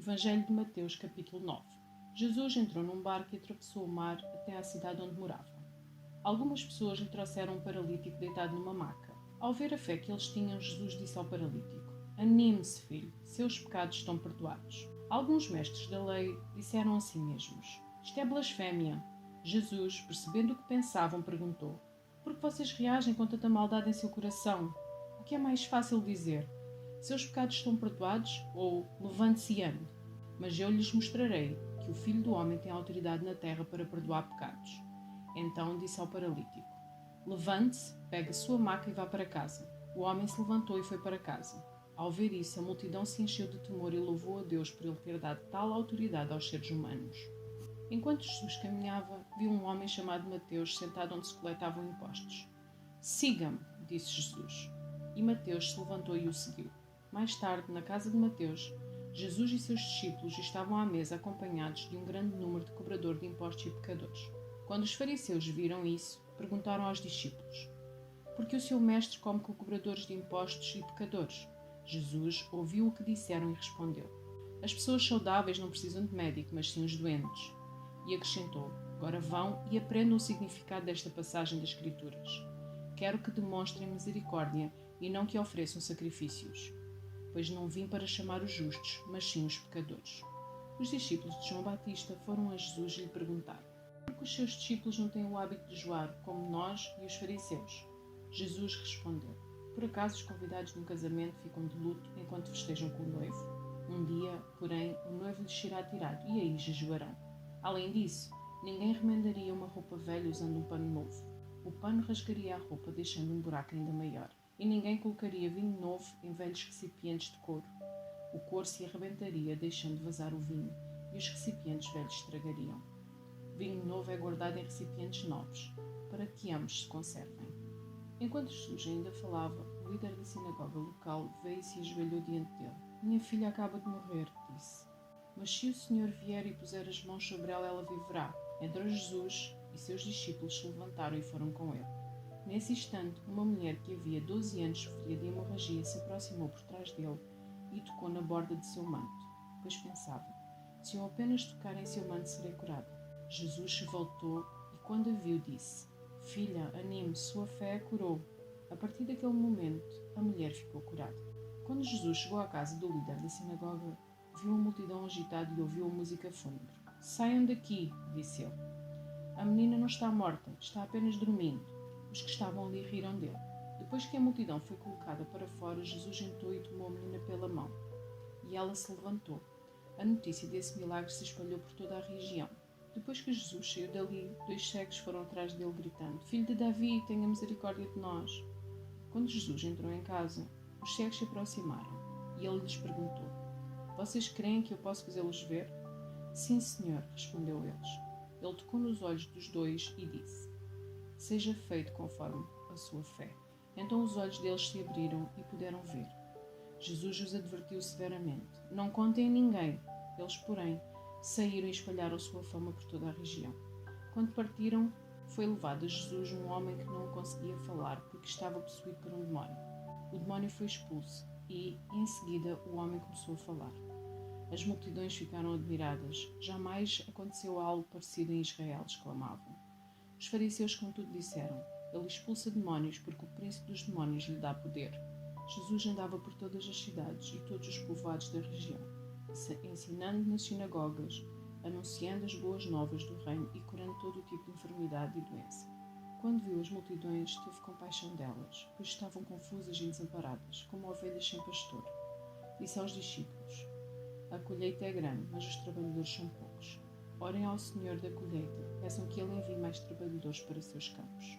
Evangelho de Mateus, capítulo 9. Jesus entrou num barco e atravessou o mar até à cidade onde morava. Algumas pessoas lhe trouxeram um paralítico deitado numa maca. Ao ver a fé que eles tinham, Jesus disse ao paralítico: "Anime-se, filho, seus pecados estão perdoados." Alguns mestres da lei disseram a si mesmos: "Isto é blasfémia." Jesus, percebendo o que pensavam, perguntou: "Por que vocês reagem com tanta maldade em seu coração? O que é mais fácil dizer? Seus pecados estão perdoados ou levante-se e ande? Mas eu lhes mostrarei que o Filho do Homem tem autoridade na terra para perdoar pecados." Então disse ao paralítico: "Levante-se, pegue a sua maca e vá para casa." O homem se levantou e foi para casa. Ao ver isso, a multidão se encheu de temor e louvou a Deus por ele ter dado tal autoridade aos seres humanos. Enquanto Jesus caminhava, viu um homem chamado Mateus sentado onde se coletavam impostos. "Siga-me", disse Jesus. E Mateus se levantou e o seguiu. Mais tarde, na casa de Mateus, Jesus e seus discípulos estavam à mesa acompanhados de um grande número de cobradores de impostos e pecadores. Quando os fariseus viram isso, perguntaram aos discípulos: "Por que o seu mestre come com cobradores de impostos e pecadores?" Jesus ouviu o que disseram e respondeu: "As pessoas saudáveis não precisam de médico, mas sim os doentes." E acrescentou: "Agora vão e aprendam o significado desta passagem das Escrituras. Quero que demonstrem misericórdia e não que ofereçam sacrifícios, pois não vim para chamar os justos, mas sim os pecadores." Os discípulos de João Batista foram a Jesus e lhe perguntaram: "Por que os seus discípulos não têm o hábito de jejuar, como nós e os fariseus?" Jesus respondeu: "Por acaso os convidados de um casamento ficam de luto enquanto festejam com o noivo? Um dia, porém, o noivo lhes será tirado e aí jejuarão. Além disso, ninguém remendaria uma roupa velha usando um pano novo. O pano rasgaria a roupa, deixando um buraco ainda maior. E ninguém colocaria vinho novo em velhos recipientes de couro. O couro se arrebentaria, deixando vazar o vinho, e os recipientes velhos estragariam. Vinho novo é guardado em recipientes novos, para que ambos se conservem." Enquanto Jesus ainda falava, o líder da sinagoga local veio e se ajoelhou diante dele. "Minha filha acaba de morrer", disse. "Mas se o Senhor vier e puser as mãos sobre ela, ela viverá." Então Jesus e seus discípulos se levantaram e foram com ele. Nesse instante, uma mulher que havia 12 anos sofria de hemorragia se aproximou por trás dele e tocou na borda de seu manto, pois pensava: "Se eu apenas tocar em seu manto, serei curada." Jesus se voltou e, quando a viu, disse: "Filha, anime-se, sua fé a curou." A partir daquele momento, a mulher ficou curada. Quando Jesus chegou à casa do líder da sinagoga, viu a multidão agitada e ouviu a música fúnebre. "Saiam daqui", disse ele. "A menina não está morta, está apenas dormindo." Os que estavam ali riram dele. Depois que a multidão foi colocada para fora, Jesus entrou e tomou a menina pela mão. E ela se levantou. A notícia desse milagre se espalhou por toda a região. Depois que Jesus saiu dali, 2 cegos foram atrás dele gritando: "Filho de Davi, tenha misericórdia de nós." Quando Jesus entrou em casa, os cegos se aproximaram e ele lhes perguntou: "Vocês creem que eu posso fazê-los ver?" "Sim, Senhor", respondeu eles. Ele tocou nos olhos dos 2 e disse: "Seja feito conforme a sua fé." Então os olhos deles se abriram e puderam ver. Jesus os advertiu severamente: "Não contem a ninguém." Eles, porém, saíram e espalharam sua fama por toda a região. Quando partiram, foi levado a Jesus um homem que não conseguia falar porque estava possuído por um demónio. O demónio foi expulso e, em seguida, o homem começou a falar. As multidões ficaram admiradas. "Jamais aconteceu algo parecido em Israel", exclamavam. Os fariseus, contudo, disseram: "Ele expulsa demónios porque o príncipe dos demónios lhe dá poder." Jesus andava por todas as cidades e todos os povoados da região, ensinando nas sinagogas, anunciando as boas novas do reino e curando todo o tipo de enfermidade e doença. Quando viu as multidões, teve compaixão delas, pois estavam confusas e desamparadas, como ovelhas sem pastor. Disse aos discípulos: "A colheita é grande, mas os trabalhadores são poucos. Orem ao Senhor da colheita, peçam que Ele envie mais trabalhadores para seus campos."